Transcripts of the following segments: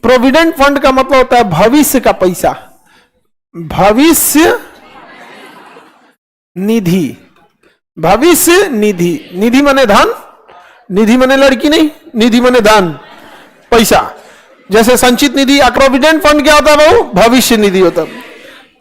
Provident fund का मतलब होता है भविष्य का पैसा, भविष्य निधि, भविष्य निधि। निधि माने धन, निधि माने लड़की नहीं, निधि माने धन, पैसा। जैसे संचित निधि या प्रोविडेंट फंड क्या होता है बाबू? भविष्य निधि होता है।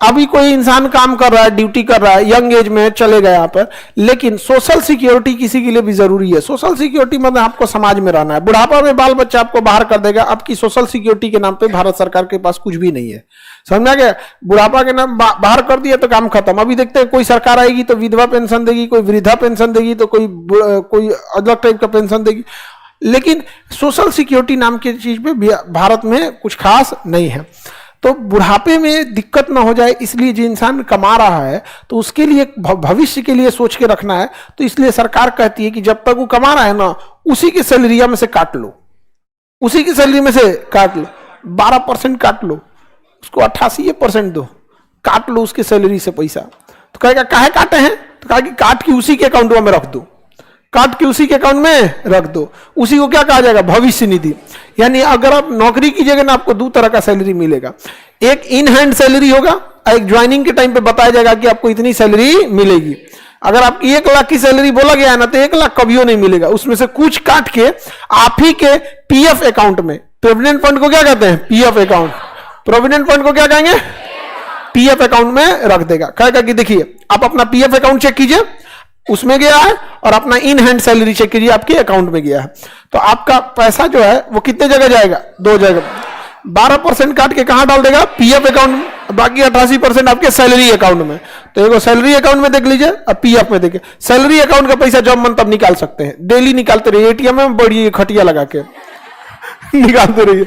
अभी कोई इंसान काम कर रहा है, ड्यूटी कर रहा है, यंग एज में चले गए यहाँ पर, लेकिन सोशल सिक्योरिटी किसी के लिए भी जरूरी है। सोशल सिक्योरिटी मतलब आपको समाज में रहना है। बुढ़ापा में बाल बच्चा आपको बाहर कर देगा, आपकी सोशल सिक्योरिटी के नाम पे भारत सरकार के पास कुछ भी नहीं है, समझा गया? बुढ़ापा के नाम बाहर कर दिया तो काम खत्म। अभी देखते हैं कोई सरकार आएगी तो विधवा पेंशन देगी, कोई वृद्धा पेंशन देगी, तो कोई अलग टाइप का पेंशन देगी, लेकिन सोशल सिक्योरिटी नाम की चीज पे भारत में कुछ खास नहीं है। तो बुढ़ापे में दिक्कत ना हो जाए इसलिए जो इंसान कमा रहा है तो उसके लिए भविष्य के लिए सोच के रखना है। तो इसलिए सरकार कहती है कि जब तक वो कमा रहा है ना, उसी की सैलरी में से काट लो, उसी की सैलरी में से काट लो, 12% काट लो, उसको 88% दो, काट लो उसकी सैलरी से पैसा। तो कहेगा काहे काटे हैं? तो कहा कि काट के उसी के अकाउंट में रख दो, काट के उसी के अकाउंट में रख दो। उसी को क्या कहा जाएगा? भविष्य निधि। यानी अगर आप नौकरी कीजिएगा ना, आपको दो तरह का सैलरी मिलेगा। एक इन हैंड सैलरी होगा, एक ज्वाइनिंग के टाइम पे बताया जाएगा कि आपको इतनी सैलरी मिलेगी। अगर आपकी 1 लाख की सैलरी बोला गया है ना, तो 1 लाख कभी नहीं मिलेगा, उसमें से कुछ काट के आप ही के पीएफ अकाउंट में, प्रोविडेंट फंड को क्या कहते हैं? PF account. प्रोविडेंट फंड को क्या कहेंगे? पीएफ अकाउंट में रख देगा। कहेगा कि देखिए आप अपना पीएफ अकाउंट चेक कीजिए, उसमें गया है, और अपना इन हैंड सैलरी चेक कीजिए, आपके अकाउंट में गया है। तो आपका पैसा जो है वो कितने जगह जाएगा? 2 जगह। 12% काट के कहां डाल देगा? पीएफ अकाउंट में, बाकी 88% आपके सैलरी अकाउंट में। तो एगो सैलरी अकाउंट में देख लीजिए और पीएफ में देखिए। सैलरी अकाउंट का पैसा जब मन तब निकाल सकते हैं, डेली निकालते रहिए, एटीएम में बड़ी खटिया लगा के निकालते रहिए।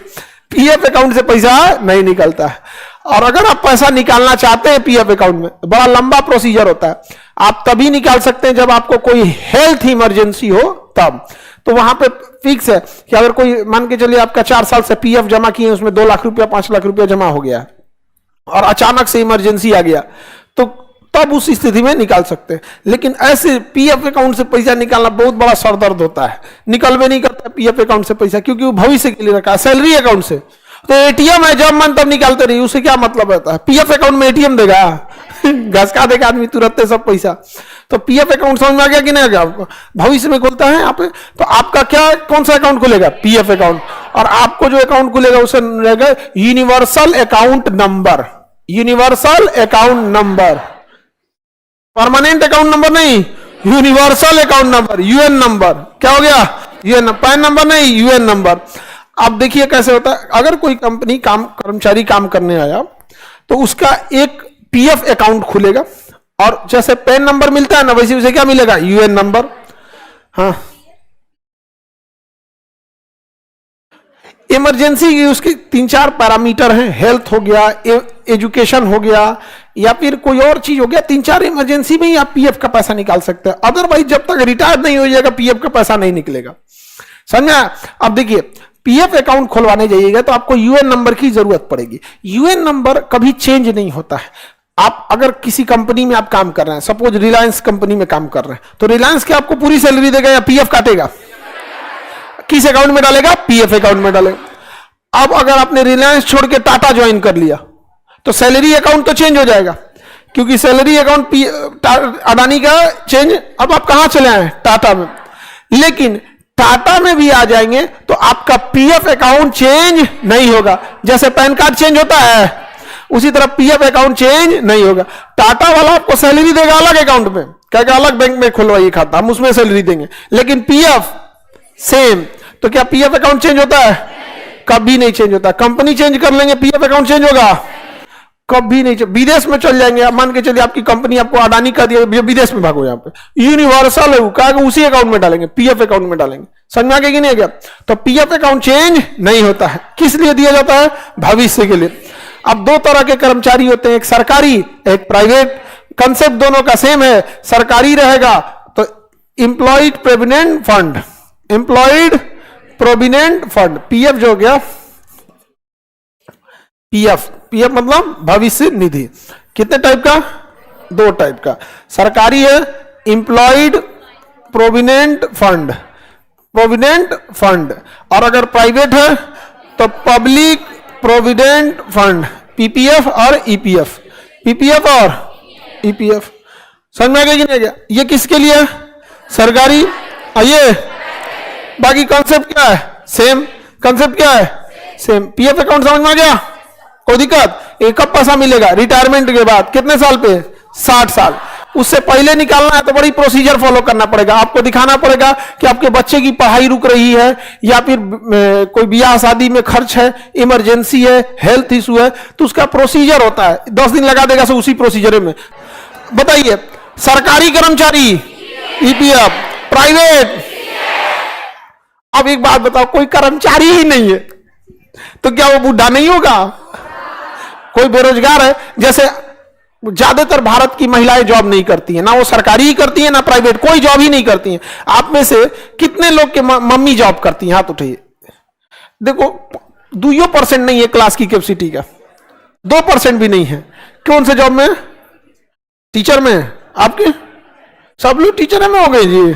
पीएफ अकाउंट से पैसा नहीं निकलता है। और अगर आप पैसा निकालना चाहते हैं पीएफ अकाउंट में, तो बड़ा लंबा प्रोसीजर होता है। आप तभी निकाल सकते हैं जब आपको कोई हेल्थ इमरजेंसी हो तब। तो वहां पे फिक्स है कि अगर कोई मान के चलिए आपका 4 साल से पीएफ जमा किए, उसमें 2 लाख रुपया 5 लाख रुपया जमा हो गया और अचानक से इमरजेंसी आ गया, तो तब उस स्थिति में निकाल सकते हैं। लेकिन ऐसे पीएफ अकाउंट से पैसा निकालना बहुत बड़ा सरदर्द होता है। निकल भी नहीं करता पीएफ अकाउंट से पैसा, क्योंकि वो भविष्य के लिए रखा है, सैलरी अकाउंट से। तो एटीएम है, जब मन तब निकालते रहिए, उससे क्या मतलब रहता है? पीएफ अकाउंट में एटीएम देगा? घसका देगा आदमी तुरंत सब पैसा। तो पीएफ अकाउंट समझ में आ गया कि नहीं आ गया? भविष्य में खोलता है यहाँ पे, तो आपका क्या कौन सा अकाउंट खुलेगा? PF account. और आपको जो अकाउंट खुलेगा उसे रहेगा universal account number, universal account number, permanent account number नहीं, universal account number, UAN number. क्या हो गया? यूएन, पैन नंबर नहीं, यूएन नंबर। अब देखिए कैसे होता है। अगर कोई कंपनी कर्मचारी काम करने आया तो उसका एक पीएफ अकाउंट खुलेगा, और जैसे पैन नंबर मिलता है ना, वैसे उसे क्या मिलेगा? UN number. हाँ, इमरजेंसी की उसके 3-4 पैरामीटर हैं। हेल्थ हो गया, एजुकेशन हो गया, या फिर कोई और चीज हो गया। 3-4 इमरजेंसी में ही आप पीएफ का पैसा निकाल सकते हैं। अदरवाइज जब तक रिटायर नहीं हो जाएगा पीएफ का पैसा नहीं निकलेगा, समझा? अब देखिए, पीएफ अकाउंट खुलवाने जाइएगा तो आपको यूएन नंबर की जरूरत पड़ेगी। यूएन नंबर कभी चेंज नहीं होता है। आप अगर किसी कंपनी में आप काम कर रहे हैं, सपोज रिलायंस कंपनी में काम कर रहे हैं, तो रिलायंस क्या आपको पूरी सैलरी देगा या पीएफ काटेगा? किस अकाउंट में डालेगा? पीएफ अकाउंट में डालेगा। अब अगर आपने रिलायंस छोड़ के टाटा ज्वाइन कर लिया तो सैलरी अकाउंट तो चेंज हो जाएगा, क्योंकि सैलरी अकाउंट अडानी का चेंज। अब आप कहां चले आए? टाटा में। लेकिन टाटा में भी आ जाएंगे तो आपका पीएफ अकाउंट चेंज नहीं होगा। जैसे पैन कार्ड चेंज होता है उसी तरह पीएफ अकाउंट चेंज नहीं होगा। टाटा वाला आपको सैलरी देगा अलग अकाउंट में, कहेगा अलग बैंक में खुलवाइए खाता, हम उसमें सैलरी देंगे, लेकिन पीएफ सेम। तो क्या पीएफ अकाउंट चेंज होता है? कभी नहीं चेंज होता। कंपनी चेंज कर लेंगे, पीएफ अकाउंट चेंज होगा? कभी नहीं। विदेश में चल जाएंगे, आप मान के चलिए आपकी कंपनी आपको अडानी का दिया, विदेश में भागो, यहाँ पे यूनिवर्सल है, कहा उसी अकाउंट में डालेंगे, पीएफ अकाउंट में डालेंगे। समझ में आ गया कि नहीं गया? तो पीएफ अकाउंट चेंज नहीं होता है। किस लिए दिया जाता है? भविष्य के लिए। अब 2 तरह के कर्मचारी होते हैं, एक सरकारी एक प्राइवेट। कंसेप्ट दोनों का सेम है। सरकारी रहेगा तो employed provident fund, employed provident fund, PF जो हो गया, पीएफ मतलब भविष्य निधि। कितने टाइप का? 2 टाइप का। सरकारी है employed provident fund, provident fund, और अगर प्राइवेट है तो पब्लिक प्रोविडेंट फंड, पीपीएफ और ईपीएफ, पीपीएफ और ईपीएफ, समझ में आ गया कि नहीं आ गया? ये किसके लिए? सरकारी। आइए, बाकी कॉन्सेप्ट क्या है? सेम कॉन्सेप्ट क्या है? सेम। पीएफ अकाउंट समझ में आ गया? कोई दिक्कत? ये कब पैसा मिलेगा? रिटायरमेंट के बाद। कितने साल पे? 60 साल। उससे पहले निकालना है तो बड़ी प्रोसीजर फॉलो करना पड़ेगा। आपको दिखाना पड़ेगा कि आपके बच्चे की पढ़ाई रुक रही है, या फिर कोई ब्याह शादी में खर्च है, इमरजेंसी है, हेल्थ इशू है, तो उसका प्रोसीजर होता है। 10 दिन लगा देगा उसी प्रोसीजर में। बताइए, सरकारी कर्मचारी ईपीएफ, प्राइवेट। अब एक बात बताओ, कोई कर्मचारी ही नहीं है तो क्या वो बूढ़ा नहीं होगा? कोई बेरोजगार है, जैसे ज्यादातर भारत की महिलाएं जॉब नहीं करती हैं, ना वो सरकारी ही करती हैं ना प्राइवेट, कोई जॉब ही नहीं करती हैं। आप में से कितने लोग के मम्मी जॉब करती हैं? हाथ उठाइए। देखो, 2% नहीं है क्लास की कैपेसिटी का, 2% भी नहीं है। कौन से जॉब में? टीचर में। आपके सब लोग टीचर में हो गए जी।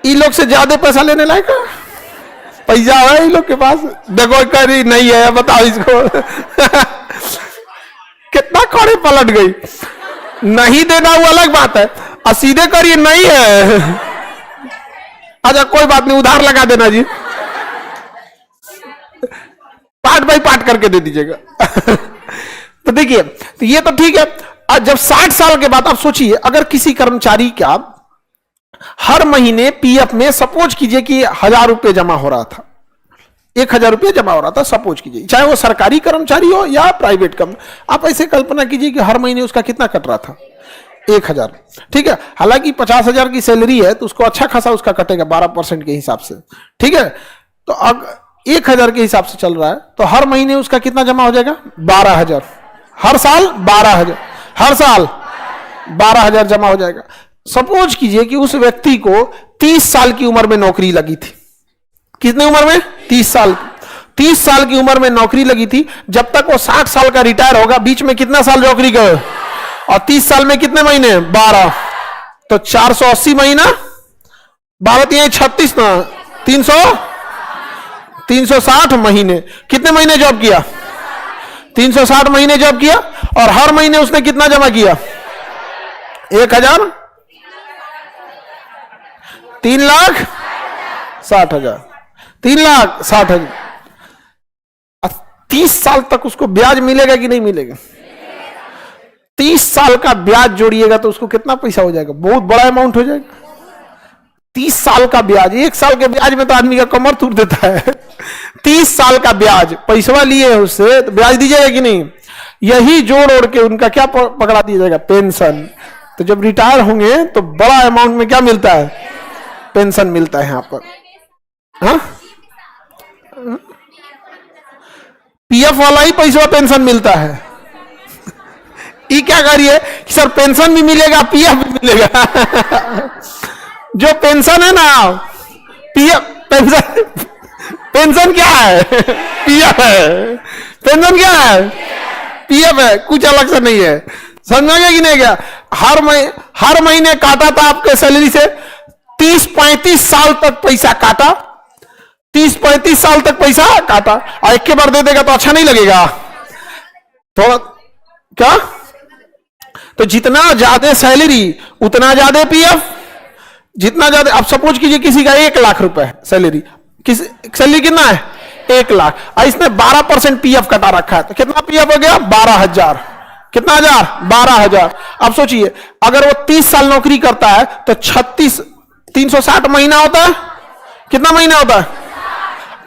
इन लोग से ज्यादा पैसा लेने लायक पैसा है इन लोग के पास। देखो करी नहीं है, बताओ इसको। कितना कौड़े पलट गई। नहीं देना वो अलग बात है, और सीधे करिए नहीं है। अच्छा कोई बात नहीं, उधार लगा देना जी, पार्ट बाई पार्ट करके दे दीजिएगा। तो देखिए, तो ये तो ठीक है। और जब 60 साल के बाद आप सोचिए, अगर किसी कर्मचारी का हर महीने पीएफ में सपोज कीजिए कि 1000 रुपये जमा हो रहा था, 1000 रुपये जमा हो रहा था, सपोज कीजिए, चाहे वो सरकारी कर्मचारी हो या प्राइवेट कम। आप ऐसे कल्पना कीजिए कि हर महीने उसका कितना कट रहा था? 1000। ठीक है, हालांकि 50,000 की सैलरी है तो उसको अच्छा खासा उसका कटेगा 12% के हिसाब से। ठीक है, तो अब 1000 के हिसाब से चल रहा है तो हर महीने उसका कितना जमा हो जाएगा? 12,000। हर साल 12,000, हर साल 12,000 जमा हो जाएगा। सपोज कीजिए कि उस व्यक्ति को 30 साल की उम्र में नौकरी लगी थी। कितनी उम्र में? 30 साल। 30 साल की उम्र में नौकरी लगी थी। जब तक वो 60 साल का रिटायर होगा, बीच में कितना साल नौकरी करे? और 30 साल में कितने महीने? 12। तो 480 महीना, 12 36 ना, 360 महीने। कितने महीने जॉब किया? 360 महीने जॉब किया। और हर महीने उसने कितना जमा किया? 1000, 3,60,000, 3,60,000। 30 साल तक उसको ब्याज मिलेगा कि नहीं मिलेगा? 30 साल का ब्याज जोड़िएगा तो उसको कितना पैसा हो जाएगा? बहुत बड़ा अमाउंट हो जाएगा। 30 साल का ब्याज, 1 साल के ब्याज में तो आदमी का कमर तोड़ देता है। 30 साल का ब्याज, पैसा लिए है उससे तो ब्याज दीजिएगा कि नहीं? यही जोड़ ओढ़ के उनका क्या पकड़ा दिया जाएगा? पेंशन। तो जब रिटायर होंगे तो बड़ा अमाउंट में क्या मिलता है? पेंशन मिलता है यहां पर। हाँ, पीएफ वाला ही पैसा पेंशन मिलता है। ये क्या करिए कि सर पेंशन भी मिलेगा पीएफ भी मिलेगा। जो पेंशन है ना, पीएफ पेंशन, पेंशन क्या है? पीएफ है। पेंशन क्या है? पीएफ है, कुछ अलग से नहीं है। समझ गया कि नहीं गया? हर महीने काटा था आपके सैलरी से, 30-35 साल तक पैसा काटा, 30-35 साल तक पैसा काटा, और एक के बार दे देगा तो अच्छा नहीं लगेगा थोड़ा? क्या? तो जितना ज्यादा सैलरी उतना ज्यादा पीएफ, जितना ज्यादा। अब सपोज कीजिए किसी का 1 लाख रुपए सैलरी, सैलरी कितना है? 1 लाख, और इसने 12% पीएफ कटा रखा है, तो कितना पीएफ हो गया? 12,000। कितना हजार? 12,000। अब सोचिए, अगर वो 30 साल नौकरी करता है तो 360 महीना होता है। कितना महीना होता है?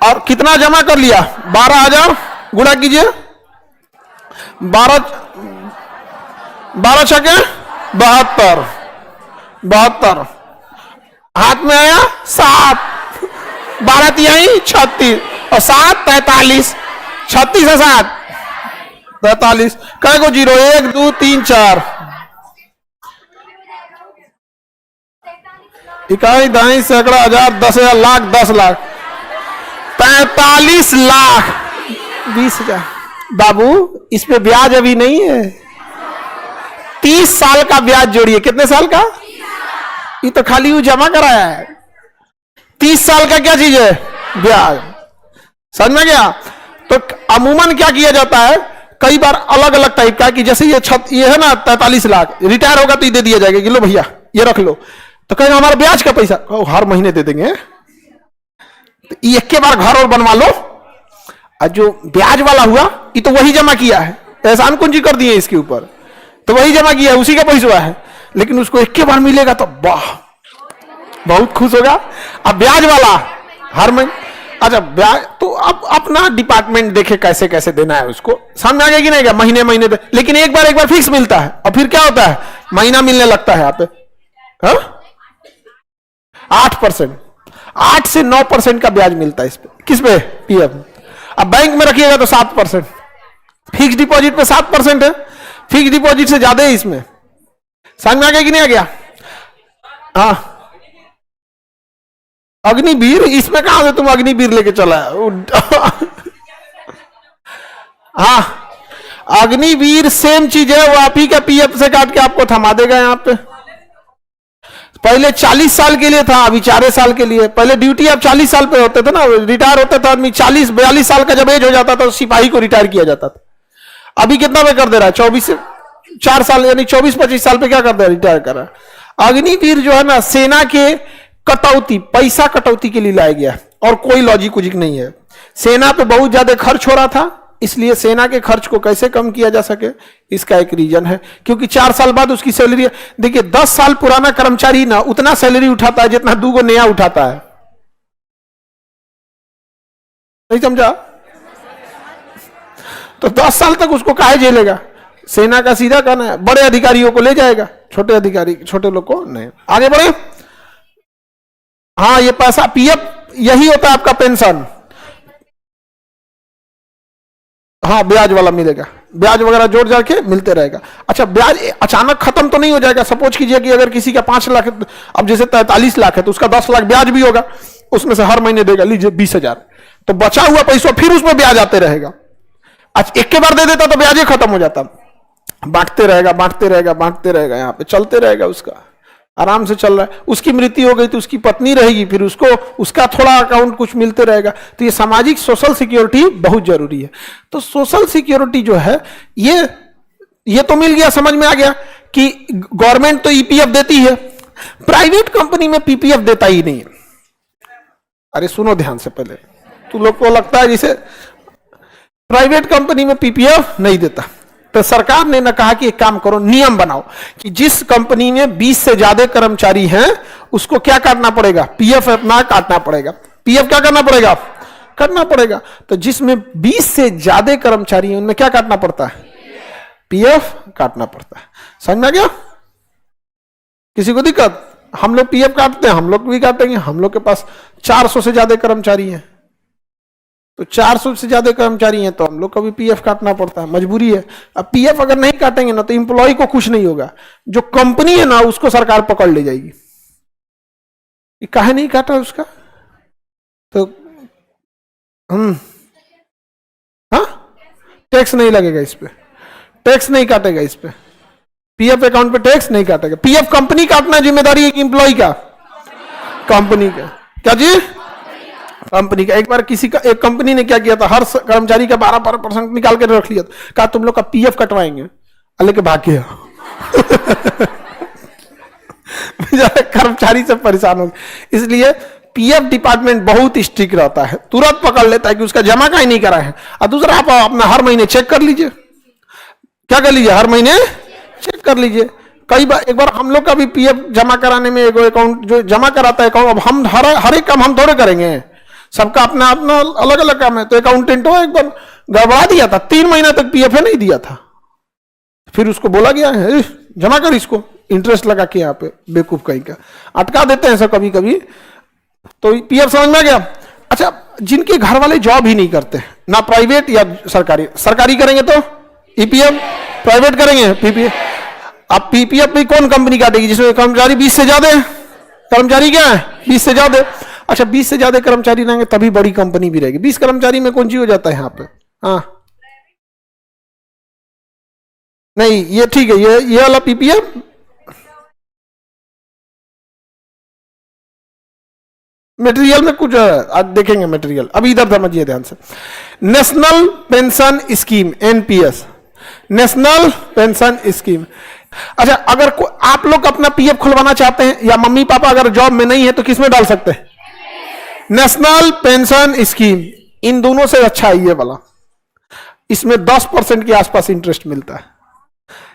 और कितना जमा कर लिया? 12,000 गुणा कीजिए, 12 छके 72, 72 हाथ में आया 7, 12 तिहाई 36, और 7 43, 36 है 7 43। कई को जीरो? 1 2 3 4, इकाई दाई सैकड़ा हजार 10,000 लाख 10 लाख 45 लाख 20,000। बाबू इस पे ब्याज अभी नहीं है। 30 साल का ब्याज जोड़िए। कितने साल का? ये तो खाली वो जमा कराया है। 30 साल का क्या चीज है? ब्याज। समझ में गया? तो अमूमन क्या किया जाता है, कई बार अलग अलग टाइप का, कि जैसे ये है ना 43 लाख, रिटायर होगा तो ये दे दिया जाएगा कि लो भैया ये रख लो, तो कहेंगे हमारा ब्याज का पैसा हर महीने दे देंगे, तो एक के बार घर और बनवा लो। और जो ब्याज वाला हुआ ये तो वही जमा किया है, एहसान कुंजी कर दिए इसके ऊपर, तो वही जमा किया है, उसी का पैसा है, लेकिन उसको एक के बार मिलेगा तो वाह बहुत खुश होगा। अब ब्याज वाला हर महीने, अच्छा ब्याज तो अब अपना डिपार्टमेंट देखे कैसे कैसे देना है उसको, सामने आ गया कि नहीं गया, महीने महीने दे, लेकिन एक बार फिक्स मिलता है, और फिर क्या होता है महीना मिलने लगता है यहाँ पे 8%, 8 से 9% का ब्याज मिलता है इस पे, किस पे, पीएफ। अब बैंक में रखिएगा तो 7%, फिक्स डिपॉजिट पे 7% है, फिक्स डिपॉजिट से ज्यादा है इसमें, समझ में आ गया कि नहीं आ गया? हाँ अग्निवीर, इसमें कहां से तुम अग्निवीर लेके चला है? हाँ अग्निवीर सेम चीज है, वो आप ही का पीएफ से काट के आपको थमा देगा यहाँ पे। पहले 40 साल के लिए था, अभी 4 साल के लिए। पहले ड्यूटी आप 40 साल पे होते थे ना, रिटायर होता था आदमी 40-42 साल का जब एज हो जाता था तो सिपाही को रिटायर किया जाता था। अभी कितना पे कर दे रहा है, 24 से 4 साल, यानी 24-25 साल पे क्या कर दे रहा है, रिटायर कर रहा है। अग्निवीर जो है ना सेना के कटौती, पैसा कटौती के लिए लाया गया, और कोई लॉजिक उजिक नहीं है। सेना पे बहुत ज्यादा खर्च हो रहा था, इसलिए सेना के खर्च को कैसे कम किया जा सके, इसका एक रीजन है। क्योंकि 4 साल बाद उसकी सैलरी, देखिए 10 साल पुराना कर्मचारी ना उतना सैलरी उठाता है जितना 2 नया उठाता है, नहीं समझा? तो 10 साल तक उसको काहे झेलेगा? सेना का सीधा कहना है बड़े अधिकारियों को ले जाएगा, छोटे अधिकारी छोटे लोग को नहीं। आगे बढ़े। हाँ ये पैसा पीएफ यही होता है आपका पेंशन, हाँ ब्याज वाला मिलेगा, ब्याज वगैरह जोड़ जाड़ के मिलते रहेगा। अच्छा ब्याज अचानक खत्म तो नहीं हो जाएगा, सपोज कीजिए कि अगर किसी का 5 लाख, अब जैसे 43 लाख है तो उसका 10 लाख ब्याज भी होगा, उसमें से हर महीने देगा लीजिए 20,000, तो बचा हुआ पैसा फिर उसमें ब्याज आते रहेगा। अच्छा एक के बार दे देता तो ब्याज ही खत्म हो जाता, बांटते रहेगा बांटते रहेगा बांटते रहेगा, यहाँ पे चलते रहेगा, उसका आराम से चल रहा है। उसकी मृत्यु हो गई तो उसकी पत्नी रहेगी, फिर उसको उसका थोड़ा अकाउंट कुछ मिलते रहेगा। तो ये सामाजिक सोशल सिक्योरिटी बहुत जरूरी है। तो सोशल सिक्योरिटी जो है ये तो मिल गया, समझ में आ गया कि गवर्नमेंट तो ईपीएफ देती है, प्राइवेट कंपनी में पीपीएफ देता ही नहीं है। अरे सुनो ध्यान से, पहले तुम लोग को लगता है जैसे प्राइवेट कंपनी में पीपीएफ नहीं देता, तो सरकार ने ना कहा कि एक काम करो, नियम बनाओ कि जिस कंपनी में 20 से ज्यादा कर्मचारी हैं उसको क्या काटना पड़ेगा, पीएफ अपना काटना पड़ेगा। पीएफ क्या करना पड़ेगा, करना पड़ेगा। तो जिसमें 20 से ज्यादा कर्मचारी हैं उनमें क्या काटना पड़ता है, पीएफ काटना पड़ता है। समझ में आ गया? किसी को दिक्कत? हम लोग पीएफ काटते हैं, हम लोग भी काटेंगे। हम लोग के पास 400 से ज्यादा कर्मचारी हैं, तो 400 से ज्यादा कर्मचारी हैं तो हम लोग को भी पीएफ काटना पड़ता है, मजबूरी है। अब पीएफ अगर नहीं काटेंगे ना तो इंप्लॉय को कुछ नहीं होगा, जो कंपनी है ना उसको सरकार पकड़ ले जाएगी, ये काहे नहीं काटा उसका। तो हाँ टैक्स नहीं लगेगा इस पे, टैक्स नहीं काटेगा इस पे, पीएफ अकाउंट पे टैक्स नहीं काटेगा। पीएफ कंपनी काटना जिम्मेदारी है कि इंप्लॉय का, कंपनी का। क्या जी, कंपनी का। एक बार किसी का, एक कंपनी ने क्या किया था, हर कर्मचारी का 12% निकाल के रख लिया था, कहा तुम लोग का पीएफ कटवाएंगे, लेके भाग गया। कर्मचारी से परेशान हो गए। इसलिए पीएफ डिपार्टमेंट बहुत स्ट्रिक्ट रहता है, तुरंत पकड़ लेता है कि उसका जमा का ही नहीं करा है। और दूसरा आप अपना हर महीने चेक कर लीजिए, क्या कर लीजिए, हर महीने चेक कर लीजिए। कई बार, एक बार हम लोग का भी पीएफ जमा कराने में एक अकाउंट जो जमा कराता है अकाउंट, अब हम हर एक काम हम थोड़े करेंगे, सबका अपना अपना अलग अलग काम है। तो अकाउंटेंट हो एक बार गड़बड़ा दिया था, 3 महीना तक पीएफ नहीं दिया था। फिर उसको बोला गया है जमा कर इसको, इंटरेस्ट लगा के, यहाँ पे बेवकूफ कहीं का अटका देते हैं सब कभी कभी। तो पीएफ समझ में आ गया। अच्छा जिनके घर वाले जॉब ही नहीं करते, ना प्राइवेट या सरकारी, सरकारी करेंगे तो ईपीएफ, प्राइवेट करेंगे पीपीएफ। अब पीपीएफ भी कौन कंपनी काटेगी, जिसमें कर्मचारी 20 से ज्यादा है, कर्मचारी क्या है 20 से ज्यादा। अच्छा 20 से ज्यादा कर्मचारी रहेंगे तभी बड़ी कंपनी भी रहेगी। 20 कर्मचारी में कौन सी हो जाता है यहाँ पे, हाँ नहीं ये ठीक है, ये वाला पीपीएफ मटेरियल में कुछ आज देखेंगे मटेरियल, अभी इधर समझिए ध्यान से। National pension scheme, NPS, national pension scheme. अच्छा, अगर आप लोग अपना पीएफ खुलवाना चाहते हैं या मम्मी पापा अगर जॉब में नहीं है तो किसमें डाल सकते हैं? National pension scheme. इन दोनों से अच्छा है ये वाला, इसमें 10% के आसपास इंटरेस्ट मिलता है,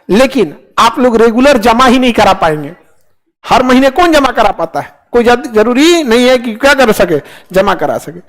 लेकिन आप लोग रेगुलर जमा ही नहीं करा पाएंगे। हर महीने कौन जमा करा पाता है? कोई जरूरी नहीं है कि क्या कर सके, जमा करा सके।